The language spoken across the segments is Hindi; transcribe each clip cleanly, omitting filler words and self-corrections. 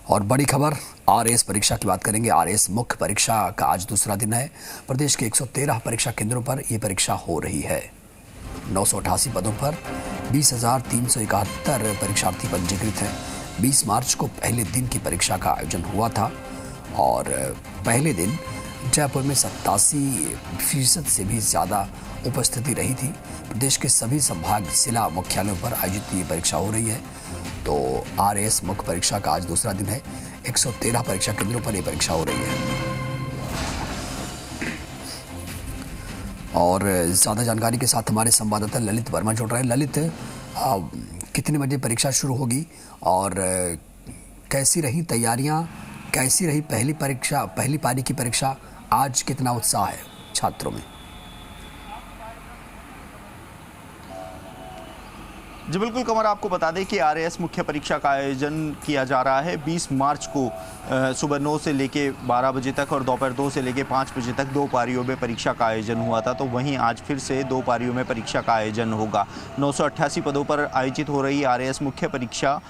और बड़ी खबर आरएएस परीक्षा की बात करेंगे। आरएएस मुख्य परीक्षा का आज दूसरा दिन है। प्रदेश के 113 परीक्षा केंद्रों पर यह परीक्षा हो रही है। 988 पदों पर 20,371 परीक्षार्थी पंजीकृत हैं। 20 मार्च को पहले दिन की परीक्षा का आयोजन हुआ था और पहले दिन जयपुर में 87% से भी ज़्यादा उपस्थिति रही थी। प्रदेश के सभी संभाग जिला मुख्यालयों पर आयोजित ये परीक्षा हो रही है। तो आरएएस मुख्य परीक्षा का आज दूसरा दिन है। 113 परीक्षा केंद्रों पर यह परीक्षा हो रही है। और ज़्यादा जानकारी के साथ हमारे संवाददाता ललित वर्मा जुड़ रहे हैं। ललित, कितने बजे परीक्षा शुरू होगी और कैसी रही तैयारियां, कैसी रही पहली पारी की परीक्षा? आज कितना उत्साह है छात्रों में? जी बिल्कुल कमर, आपको बता दें कि आरएएस मुख्य परीक्षा का आयोजन किया जा रहा है 20 मार्च को सुबह 9 से लेके 12 बजे तक और दोपहर 2 से लेके 5 बजे तक 2 पारियों में परीक्षा का आयोजन हुआ था। तो वहीं आज फिर से 2 पारियों में परीक्षा का आयोजन होगा। 988 पदों पर आयोजित हो रही आरएएस मुख्य परीक्षा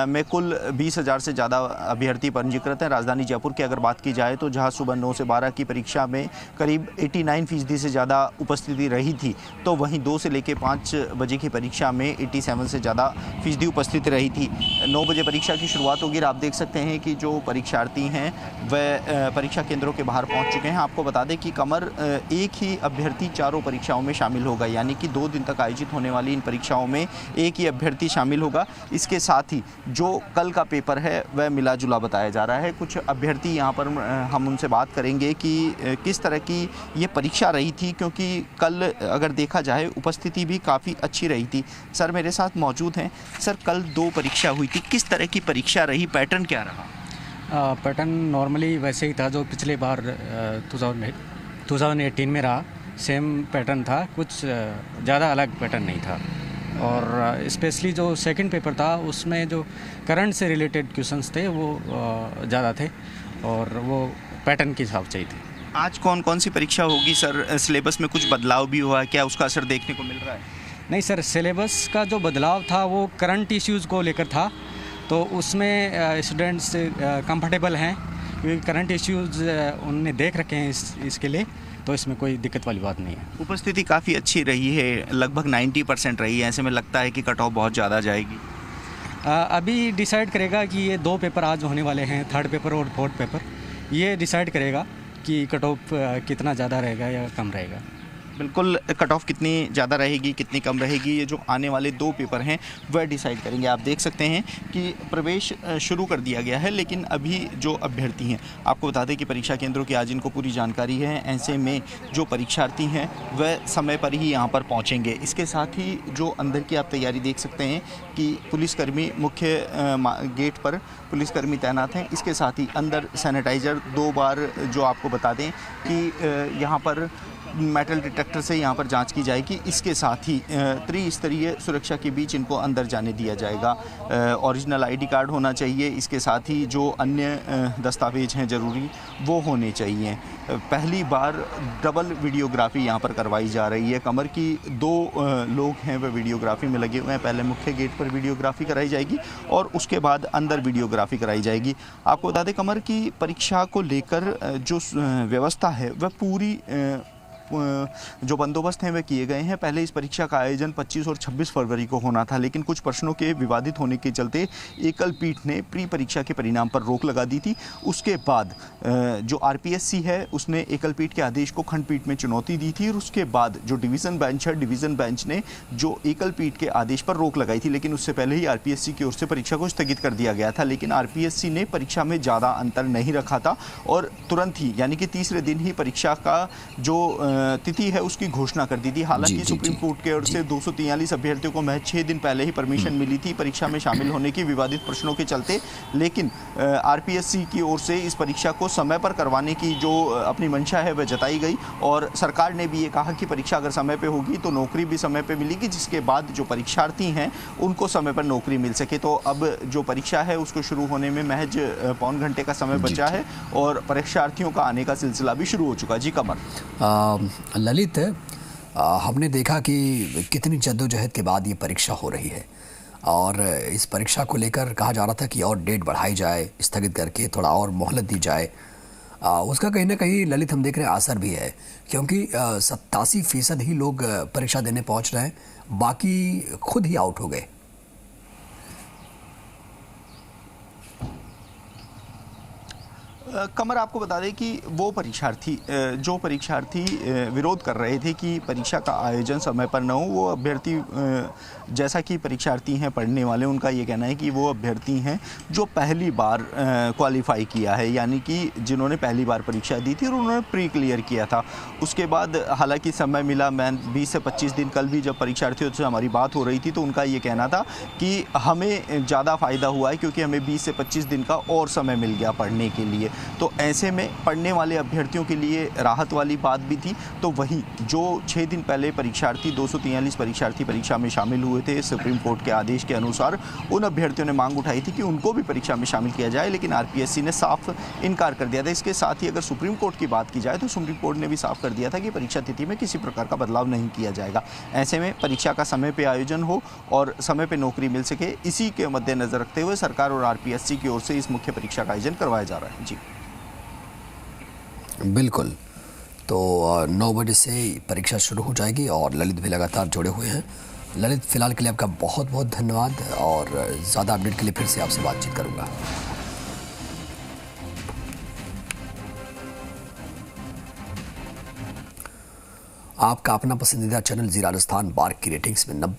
में कुल 20,000 से ज़्यादा अभ्यर्थी पंजीकृत हैं। राजधानी जयपुर की अगर बात की जाए तो जहाँ सुबह 9 से 12 की परीक्षा में करीब 89% से ज़्यादा उपस्थिति रही थी, तो वहीं 2 से लेके 5 बजे की परीक्षा में 87 से ज़्यादा फीसदी उपस्थिति रही थी। 9 बजे परीक्षा की शुरुआत होगी। आप देख सकते हैं कि जो परीक्षार्थी हैं वह परीक्षा केंद्रों के बाहर पहुंच चुके हैं। आपको बता दें कि कमर एक ही अभ्यर्थी चारों परीक्षाओं में शामिल होगा, यानी कि 2 दिन तक आयोजित होने वाली इन परीक्षाओं में एक ही अभ्यर्थी शामिल होगा। इसके साथ ही जो कल का पेपर है वह मिला जुला बताया जा रहा है। कुछ अभ्यर्थी यहाँ पर हम उनसे बात करेंगे कि किस तरह की ये परीक्षा रही थी, क्योंकि कल अगर देखा जाए उपस्थिति भी काफ़ी अच्छी रही थी। सर मेरे साथ मौजूद हैं। सर, कल 2 परीक्षा हुई थी, किस तरह की परीक्षा रही, पैटर्न क्या रहा? पैटर्न नॉर्मली वैसे ही था जो पिछले बार 2018 में रहा, सेम पैटर्न था, कुछ ज़्यादा अलग पैटर्न नहीं था। और स्पेशली जो सेकंड पेपर था उसमें जो करंट से रिलेटेड क्वेश्चंस थे वो ज़्यादा थे और वो पैटर्न के हिसाब से ही थे। आज कौन कौन सी परीक्षा होगी सर? सिलेबस में कुछ बदलाव भी हुआ है क्या? उसका असर देखने को मिल रहा है? नहीं सर, सिलेबस का जो बदलाव था वो करंट इश्यूज़ को लेकर था, तो उसमें स्टूडेंट्स कंफर्टेबल हैं क्योंकि करंट इश्यूज़ उन्होंने देख रखे हैं इसके लिए, तो इसमें कोई दिक्कत वाली बात नहीं है। उपस्थिति काफ़ी अच्छी रही है, लगभग 90% रही है। ऐसे में लगता है कि कट ऑफ बहुत ज़्यादा जाएगी। अभी डिसाइड करेगा कि ये 2 पेपर आज होने वाले हैं, 3rd पेपर और 4th पेपर, ये डिसाइड करेगा कि कट ऑफ कितना ज़्यादा रहेगा या कम रहेगा। बिल्कुल, कट ऑफ कितनी ज़्यादा रहेगी कितनी कम रहेगी, ये जो आने वाले 2 पेपर हैं वह डिसाइड करेंगे। आप देख सकते हैं कि प्रवेश शुरू कर दिया गया है, लेकिन अभी जो अभ्यर्थी हैं, आपको बता दें कि परीक्षा केंद्रों की आज इनको पूरी जानकारी है। ऐसे में जो परीक्षार्थी हैं वह समय पर ही यहाँ पर पहुँचेंगे। इसके साथ ही जो अंदर की आप तैयारी देख सकते हैं कि पुलिसकर्मी मुख्य गेट पर पुलिसकर्मी तैनात हैं। इसके साथ ही अंदर सैनिटाइज़र 2 बार, जो आपको बता दें कि यहाँ पर मेटल डिटेक्टर से यहाँ पर जांच की जाएगी। इसके साथ ही त्रिस्तरीय सुरक्षा के बीच इनको अंदर जाने दिया जाएगा। ओरिजिनल आईडी कार्ड होना चाहिए। इसके साथ ही जो अन्य दस्तावेज हैं ज़रूरी वो होने चाहिए। पहली बार डबल वीडियोग्राफी यहाँ पर करवाई जा रही है। कमर की 2 लोग हैं वह वीडियोग्राफी में लगे हुए हैं। पहले मुख्य गेट पर वीडियोग्राफी कराई जाएगी और उसके बाद अंदर वीडियोग्राफी कराई जाएगी। आपको बता दें कमर की परीक्षा को लेकर जो व्यवस्था है वह पूरी जो बंदोबस्त हैं वे किए गए हैं। पहले इस परीक्षा का आयोजन 25 और 26 फरवरी को होना था, लेकिन कुछ प्रश्नों के विवादित होने के चलते एकल पीठ ने प्री परीक्षा के परिणाम पर रोक लगा दी थी। उसके बाद जो आरपीएससी है उसने एकल पीठ के आदेश को खंडपीठ में चुनौती दी थी और उसके बाद जो डिवीज़न बेंच है, डिवीज़न बेंच ने जो एकल पीठ के आदेश पर रोक लगाई थी, लेकिन उससे पहले ही आरपीएससी की ओर से परीक्षा को स्थगित कर दिया गया था। लेकिन आरपीएससी ने परीक्षा में ज़्यादा अंतर नहीं रखा था और तुरंत ही, यानी कि तीसरे दिन ही परीक्षा का जो तिथि है उसकी घोषणा कर दी थी। हालांकि सुप्रीम कोर्ट की ओर से 243 अभ्यर्थियों को महज 6 दिन पहले ही परमिशन मिली थी परीक्षा में शामिल होने की विवादित प्रश्नों के चलते, लेकिन आरपीएससी की ओर से इस परीक्षा को समय पर करवाने की जो अपनी मंशा है वह जताई गई और सरकार ने भी ये कहा कि परीक्षा अगर समय पर होगी तो नौकरी भी समय पर मिलेगी, जिसके बाद जो परीक्षार्थी हैं उनको समय पर नौकरी मिल सके। तो अब जो परीक्षा है उसको शुरू होने में महज पौन घंटे का समय बचा है और परीक्षार्थियों का आने का सिलसिला भी शुरू हो चुका। जी कमर। ललित, हमने देखा कि कितनी जद्दोजहद के बाद ये परीक्षा हो रही है। और इस परीक्षा को लेकर कहा जा रहा था कि और डेट बढ़ाई जाए, स्थगित करके थोड़ा और मोहलत दी जाए। उसका कहीं ना कहीं ललित हम देख रहे हैं असर भी है, क्योंकि 87% ही लोग परीक्षा देने पहुंच रहे हैं, बाकी खुद ही आउट हो गए। कमर, आपको बता दें कि वो परीक्षार्थी जो परीक्षार्थी विरोध कर रहे थे कि परीक्षा का आयोजन समय पर न हो, वो अभ्यर्थी जैसा कि परीक्षार्थी हैं पढ़ने वाले, उनका ये कहना है कि वो अभ्यर्थी हैं जो पहली बार क्वालिफाई किया है, यानी कि जिन्होंने पहली बार परीक्षा दी थी और उन्होंने प्री क्लियर किया था। उसके बाद हालांकि समय मिला, मैं 20 से 25 दिन, कल भी जब परीक्षार्थियों से हमारी बात हो रही थी तो उनका ये कहना था कि हमें ज़्यादा फ़ायदा हुआ है क्योंकि हमें 20 से 25 दिन का और समय मिल गया पढ़ने के लिए। तो ऐसे में पढ़ने वाले अभ्यर्थियों के लिए राहत वाली बात भी थी। तो वहीं जो 6 दिन पहले परीक्षार्थी 243 परीक्षार्थी परीक्षा में शामिल हुए थे, सुप्रीम कोर्ट के आदेश के अनुसार उन अभ्यर्थियों ने मांग उठाई थी कि उनको भी परीक्षा में शामिल किया जाए, लेकिन आरपीएससी ने साफ इनकार कर दिया था। इसके साथ ही अगर सुप्रीम कोर्ट की बात की जाए तो सुप्रीम कोर्ट ने भी साफ कर दिया था कि परीक्षा तिथि में किसी प्रकार का बदलाव नहीं किया जाएगा। ऐसे में परीक्षा का समय पर आयोजन हो और समय पर नौकरी मिल सके, इसी के मद्देनजर रखते हुए सरकार और आरपीएससी की ओर से इस मुख्य परीक्षा का आयोजन करवाया जा रहा है। जी बिल्कुल। तो 9 बजे से परीक्षा शुरू हो जाएगी और ललित भी लगातार जुड़े हुए हैं। ललित, फिलहाल के लिए आपका बहुत बहुत धन्यवाद, और ज़्यादा अपडेट के लिए फिर से आपसे बातचीत करूंगा। आपका अपना पसंदीदा चैनल जी राजस्थान बार की रेटिंग्स में 90